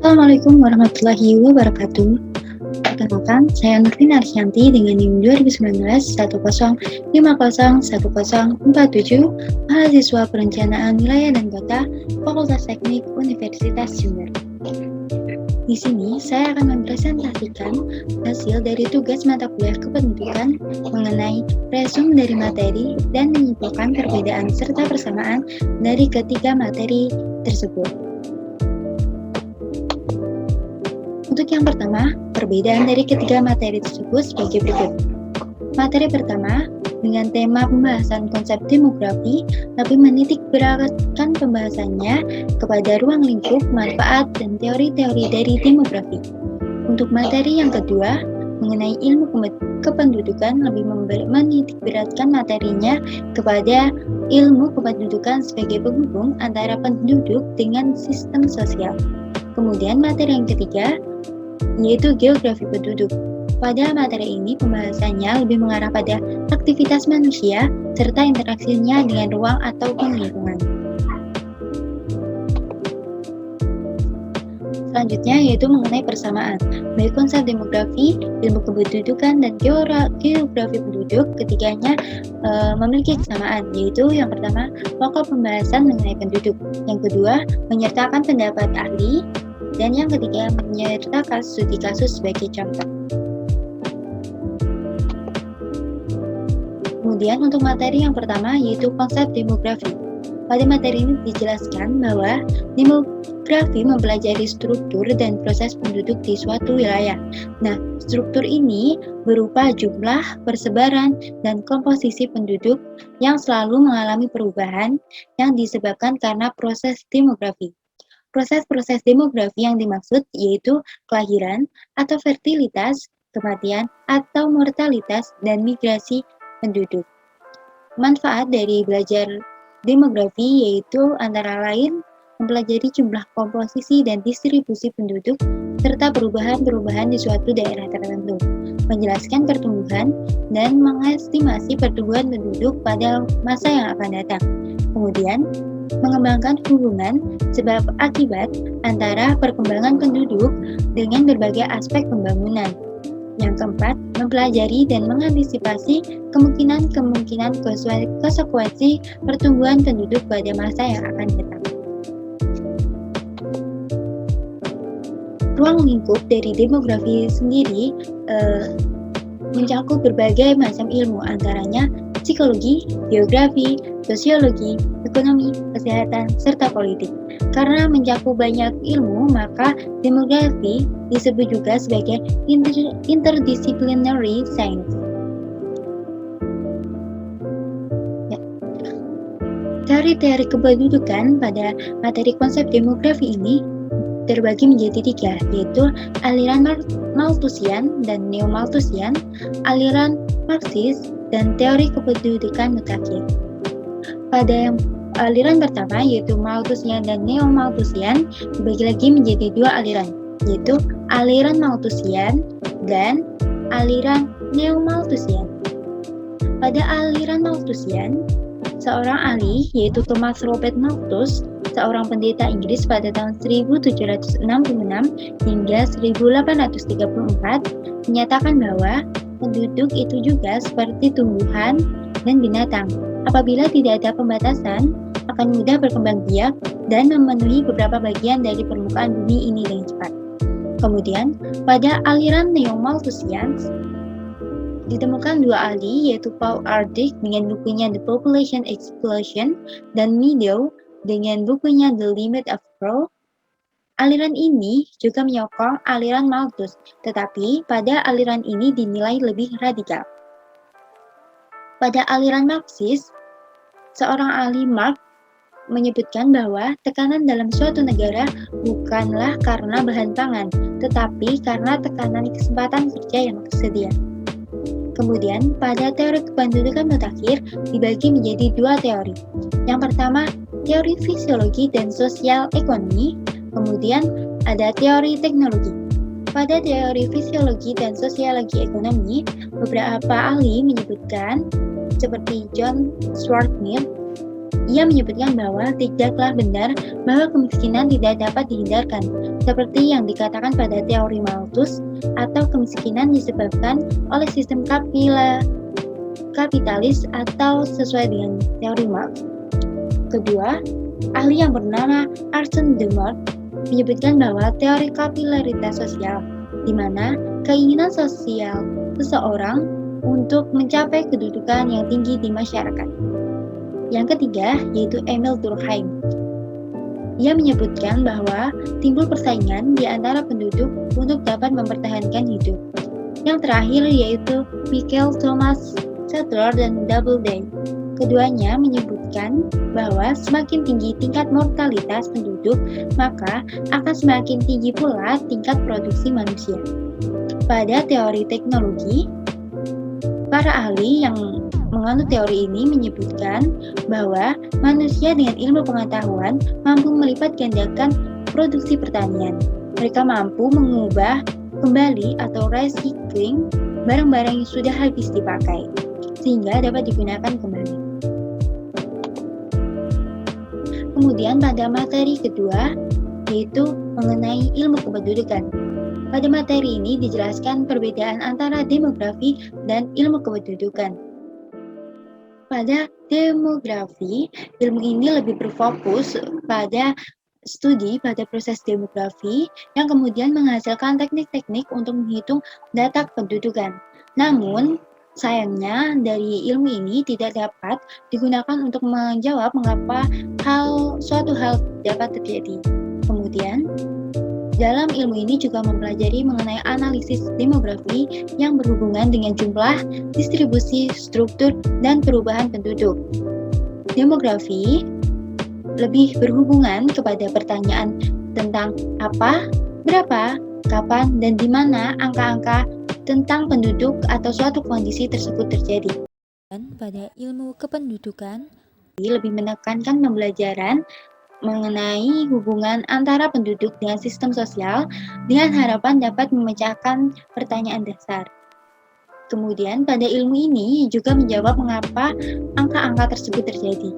Assalamualaikum warahmatullahi wabarakatuh. Perkenalkan, saya Nurvin Arsyanti dengan NIM 2019-10501047, mahasiswa Perencanaan Wilayah dan Kota, Fakultas Teknik Universitas Jember. Di sini, saya akan mempresentasikan hasil dari tugas mata kuliah kependudukan mengenai resum dari materi dan menyimpulkan perbedaan serta persamaan dari ketiga materi tersebut. Untuk yang pertama, perbedaan dari ketiga materi tersebut sebagai berikut. Materi pertama, dengan tema pembahasan konsep demografi, tapi menitik beratkan pembahasannya kepada ruang lingkup, manfaat, dan teori-teori dari demografi. Untuk materi yang kedua, mengenai ilmu kependudukan, lebih menitik beratkan materinya kepada ilmu kependudukan sebagai penghubung antara penduduk dengan sistem sosial. Kemudian materi yang ketiga, yaitu geografi penduduk. Pada materi ini pembahasannya lebih mengarah pada aktivitas manusia serta interaksinya dengan ruang ataupun lingkungan. Selanjutnya yaitu mengenai persamaan. Baik konsep demografi, ilmu kependudukan, dan geografi penduduk, ketiganya memiliki kesamaan, yaitu yang pertama, pokok pembahasan mengenai penduduk. Yang kedua, menyertakan pendapat ahli, dan yang ketiga, menyertakan studi kasus sebagai contoh. Kemudian untuk materi yang pertama yaitu konsep demografi. Pada materi ini dijelaskan bahwa demografi mempelajari struktur dan proses penduduk di suatu wilayah. Nah, struktur ini berupa jumlah, persebaran, dan komposisi penduduk yang selalu mengalami perubahan yang disebabkan karena proses demografi. Proses-proses demografi yang dimaksud yaitu kelahiran atau fertilitas, kematian atau mortalitas, dan migrasi penduduk. Manfaat dari belajar demografi yaitu antara lain mempelajari jumlah komposisi dan distribusi penduduk serta perubahan-perubahan di suatu daerah tertentu, menjelaskan pertumbuhan dan mengestimasi pertumbuhan penduduk pada masa yang akan datang. Kemudian, mengembangkan hubungan sebab akibat antara perkembangan penduduk dengan berbagai aspek pembangunan. Yang keempat, mempelajari dan mengantisipasi kemungkinan konsekuensi pertumbuhan penduduk pada masa yang akan datang. Ruang lingkup dari demografi sendiri mencakup berbagai macam ilmu, antaranya psikologi, geografi, sosiologi, ekonomi, kesehatan, serta politik. Karena mencakup banyak ilmu, maka demografi disebut juga sebagai interdisciplinary science. Ya. Teori-teori kependudukan pada materi konsep demografi ini terbagi menjadi tiga, yaitu aliran Malthusian dan Neo-Malthusian, aliran Marxis, dan teori kependudukan mutakhir. Pada yang aliran pertama yaitu Malthusian dan Neo-Malthusian dibagi lagi menjadi dua aliran, yaitu aliran Malthusian dan aliran Neo-Malthusian. Pada aliran Malthusian, seorang ahli yaitu Thomas Robert Malthus, seorang pendeta Inggris pada tahun 1766 hingga 1834, menyatakan bahwa penduduk itu juga seperti tumbuhan dan binatang. Apabila tidak ada pembatasan, akan mudah berkembang biak dan memenuhi beberapa bagian dari permukaan bumi ini dengan cepat. Kemudian, pada aliran Neo-Malthusian, ditemukan dua ahli yaitu Paul Ardich dengan bukunya The Population Explosion dan Meadow dengan bukunya The Limit of Growth. Aliran ini juga menyokong aliran Malthus, tetapi pada aliran ini dinilai lebih radikal. Pada aliran Marxis, seorang ahli Marx menyebutkan bahwa tekanan dalam suatu negara bukanlah karena bahan pangan, tetapi karena tekanan kesempatan kerja yang tersedia. Kemudian, pada teori kependudukan mutakhir dibagi menjadi dua teori. Yang pertama, teori fisiologi dan sosial ekonomi, kemudian ada teori teknologi. Pada teori fisiologi dan sosiologi ekonomi, beberapa ahli menyebutkan seperti John Stuart Mill Ia menyebutkan bahwa tidaklah benar bahwa kemiskinan tidak dapat dihindarkan, seperti yang dikatakan pada teori Malthus, atau kemiskinan disebabkan oleh sistem kapitalis atau sesuai dengan teori Marx. Kedua, ahli yang bernama Arsène Dumont menyebutkan bahwa teori kapilaritas sosial, di mana keinginan sosial seseorang untuk mencapai kedudukan yang tinggi di masyarakat. Yang ketiga, yaitu Emil Durkheim. Ia menyebutkan bahwa timbul persaingan di antara penduduk untuk dapat mempertahankan hidup. Yang terakhir yaitu Michael Thomas Settler dan Doubleday. Keduanya menyebutkan bahwa semakin tinggi tingkat mortalitas penduduk, maka akan semakin tinggi pula tingkat produksi manusia. Pada teori teknologi, para ahli yang menganut teori ini menyebutkan bahwa manusia dengan ilmu pengetahuan mampu melipat gandakan produksi pertanian. Mereka mampu mengubah kembali atau recycling barang-barang yang sudah habis dipakai, sehingga dapat digunakan kembali. Kemudian pada materi kedua, yaitu mengenai ilmu kependudukan. Pada materi ini dijelaskan perbedaan antara demografi dan ilmu kependudukan. Pada demografi, ilmu ini lebih berfokus pada studi pada proses demografi yang kemudian menghasilkan teknik-teknik untuk menghitung data kependudukan. Namun, sayangnya dari ilmu ini tidak dapat digunakan untuk menjawab mengapa suatu hal dapat terjadi. Kemudian, dalam ilmu ini juga mempelajari mengenai analisis demografi yang berhubungan dengan jumlah, distribusi, struktur, dan perubahan penduduk. Demografi lebih berhubungan kepada pertanyaan tentang apa, berapa, kapan, dan di mana angka-angka tentang penduduk atau suatu kondisi tersebut terjadi. Dan pada ilmu kependudukan, lebih menekankan pembelajaran mengenai hubungan antara penduduk dengan sistem sosial dengan harapan dapat memecahkan pertanyaan dasar. Kemudian pada ilmu ini juga menjawab mengapa angka-angka tersebut terjadi.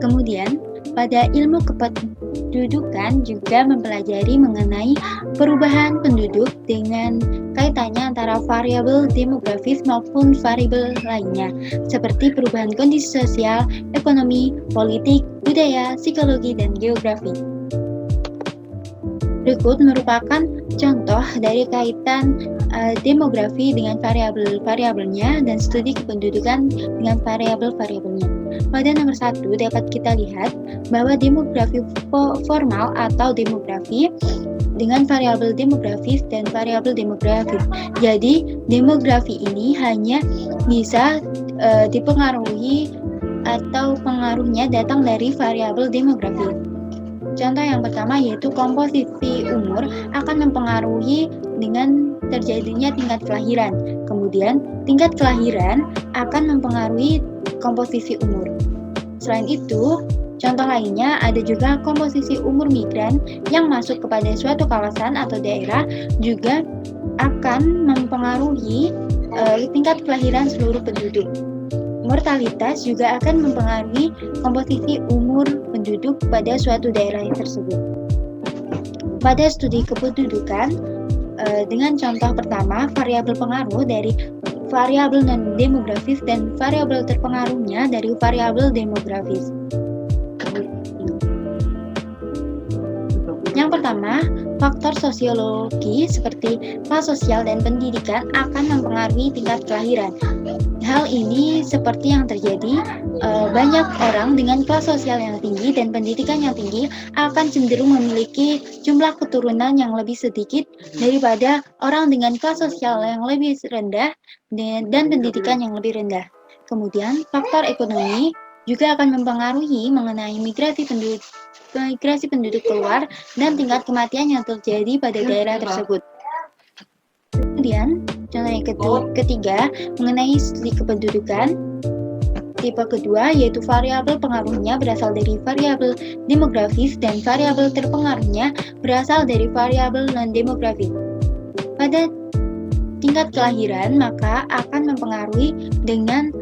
Kemudian pada ilmu kependudukan juga mempelajari mengenai perubahan penduduk dengan kaitannya antara variabel demografis maupun variabel lainnya, seperti perubahan kondisi sosial, ekonomi, politik, budaya, psikologi, dan geografi. Berikut merupakan contoh dari kaitan demografi dengan variabel-variabelnya dan studi kependudukan dengan variabel-variabelnya. Pada nomor 1 dapat kita lihat bahwa demografi formal atau demografi dengan variabel demografis dan variabel demografis. Jadi, demografi ini hanya bisa dipengaruhi atau pengaruhnya datang dari variabel demografi. Contoh yang pertama yaitu komposisi umur akan mempengaruhi dengan terjadinya tingkat kelahiran. Kemudian, tingkat kelahiran akan mempengaruhi komposisi umur. Selain itu, contoh lainnya ada juga komposisi umur migran yang masuk kepada suatu kawasan atau daerah juga akan mempengaruhi tingkat kelahiran seluruh penduduk. Mortalitas juga akan mempengaruhi komposisi umur penduduk pada suatu daerah tersebut. Pada studi kependudukan, dengan contoh pertama, variabel pengaruh dari variabel non-demografis dan variabel terpengaruhnya dari variabel demografis. Yang pertama, faktor sosiologi seperti kelas sosial dan pendidikan akan mempengaruhi tingkat kelahiran. Hal ini seperti yang terjadi, banyak orang dengan kelas sosial yang tinggi dan pendidikan yang tinggi akan cenderung memiliki jumlah keturunan yang lebih sedikit daripada orang dengan kelas sosial yang lebih rendah dan pendidikan yang lebih rendah. Kemudian, faktor ekonomi juga akan mempengaruhi mengenai migrasi penduduk keluar dan tingkat kematian yang terjadi pada daerah tersebut. Kemudian, contoh yang ketiga mengenai studi kependudukan. Tipe kedua yaitu variabel pengaruhnya berasal dari variabel demografis dan variabel terpengaruhnya berasal dari variabel non-demografis. Pada tingkat kelahiran maka akan mempengaruhi dengan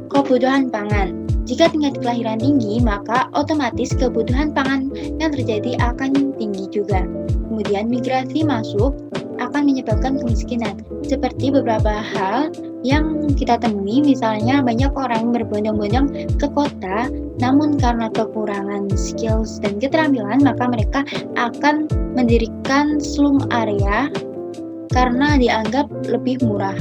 kebutuhan pangan. Jika tingkat kelahiran tinggi, maka otomatis kebutuhan pangan yang terjadi akan tinggi juga. Kemudian migrasi masuk akan menyebabkan kemiskinan. Seperti beberapa hal yang kita temui, misalnya banyak orang berbondong-bondong ke kota, namun karena kekurangan skills dan keterampilan, maka mereka akan mendirikan slum area karena dianggap lebih murah.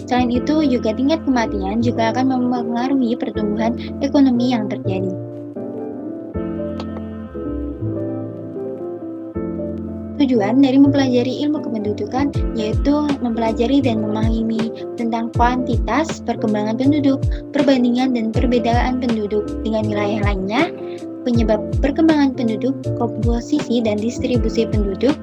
Selain itu, juga tingkat kematian juga akan mempengaruhi pertumbuhan ekonomi yang terjadi. Tujuan dari mempelajari ilmu kependudukan yaitu mempelajari dan memahami tentang kuantitas perkembangan penduduk, perbandingan dan perbedaan penduduk dengan wilayah lainnya, penyebab perkembangan penduduk, komposisi dan distribusi penduduk,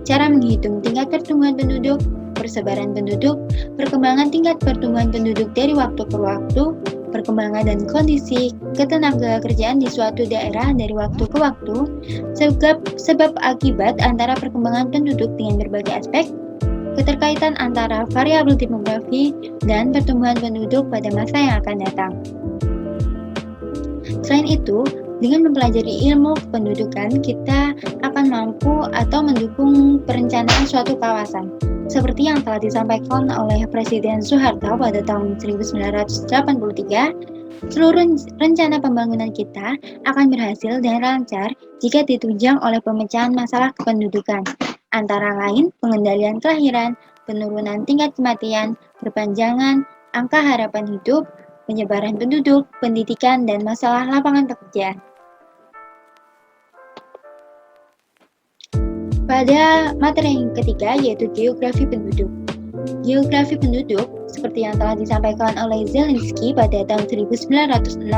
cara menghitung tingkat pertumbuhan penduduk, persebaran penduduk, perkembangan tingkat pertumbuhan penduduk dari waktu ke waktu, perkembangan dan kondisi ketenaga kerjaan di suatu daerah dari waktu ke waktu, sebab akibat antara perkembangan penduduk dengan berbagai aspek, keterkaitan antara variabel demografi dan pertumbuhan penduduk pada masa yang akan datang. Selain itu, dengan mempelajari ilmu kependudukan, kita akan mampu atau mendukung perencanaan suatu kawasan. Seperti yang telah disampaikan oleh Presiden Soeharto pada tahun 1983, seluruh rencana pembangunan kita akan berhasil dan lancar jika ditunjang oleh pemecahan masalah kependudukan, antara lain pengendalian kelahiran, penurunan tingkat kematian, perpanjangan angka harapan hidup, penyebaran penduduk, pendidikan, dan masalah lapangan pekerjaan. Pada materi yang ketiga yaitu geografi penduduk. Geografi penduduk seperti yang telah disampaikan oleh Zelensky pada tahun 1966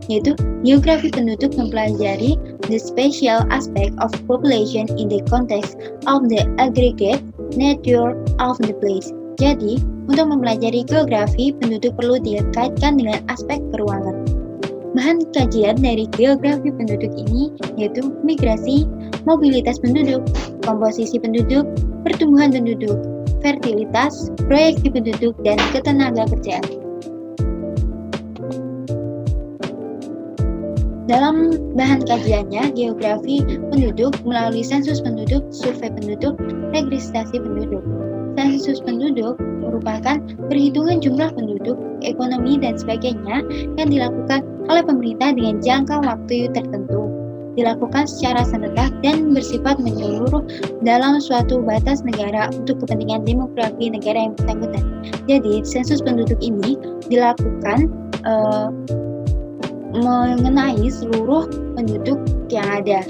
yaitu geografi penduduk mempelajari the spatial aspect of population in the context of the aggregate nature of the place. Jadi, untuk mempelajari geografi penduduk perlu dikaitkan dengan aspek peruangan. Bahan kajian dari geografi penduduk ini yaitu migrasi, mobilitas penduduk, komposisi penduduk, pertumbuhan penduduk, fertilitas, proyeksi penduduk, dan ketenaga kerjaan. Dalam bahan kajiannya, geografi penduduk melalui sensus penduduk, survei penduduk, registrasi penduduk. Sensus penduduk merupakan perhitungan jumlah penduduk, ekonomi, dan sebagainya yang dilakukan oleh pemerintah dengan jangka waktu tertentu, dilakukan secara serentak dan bersifat menyeluruh dalam suatu batas negara untuk kepentingan demografi negara yang bersangkutan. Jadi, sensus penduduk ini dilakukan mengenai seluruh penduduk yang ada.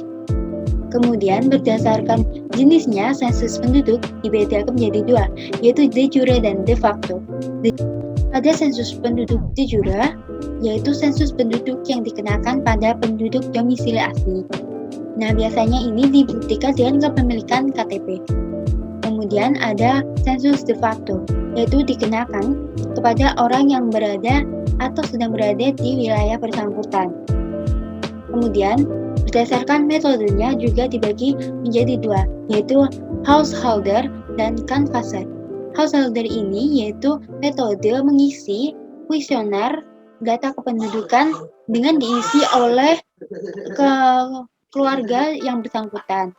Kemudian berdasarkan jenisnya, sensus penduduk dibedakan menjadi dua, yaitu de jure dan de facto. Ada sensus penduduk de jure, yaitu sensus penduduk yang dikenakan pada penduduk domisili asli. Nah, biasanya ini dibuktikan dengan kepemilikan KTP. Kemudian ada sensus de facto, yaitu dikenakan kepada orang yang berada atau sedang berada di wilayah bersangkutan. Kemudian, berdasarkan metodenya juga dibagi menjadi dua, yaitu householder dan canvasser. Householder ini yaitu metode mengisi kuesioner data kependudukan dengan diisi oleh keluarga yang bersangkutan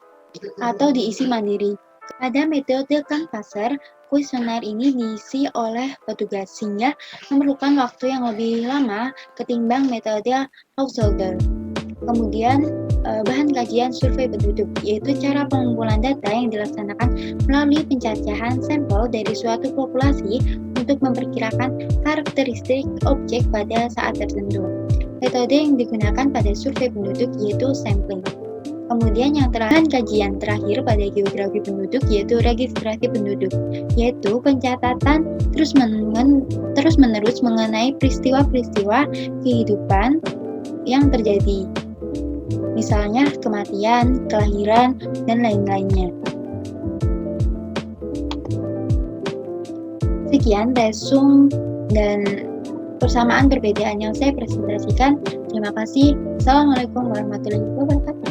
atau diisi mandiri. Pada metode canvasser, kuesioner ini diisi oleh petugas sehingga memerlukan waktu yang lebih lama ketimbang metode householder. Kemudian bahan kajian survei penduduk, yaitu cara pengumpulan data yang dilaksanakan melalui pencacahan sampel dari suatu populasi untuk memperkirakan karakteristik objek pada saat tertentu. Metode yang digunakan pada survei penduduk yaitu sampling. Kemudian yang terakhir, kajian terakhir pada geografi penduduk yaitu registrasi penduduk, yaitu pencatatan terus-menerus mengenai peristiwa-peristiwa kehidupan yang terjadi. Misalnya kematian, kelahiran, dan lain-lainnya. Sekian resum dan persamaan perbedaan yang saya presentasikan. Terima kasih. Assalamualaikum warahmatullahi wabarakatuh.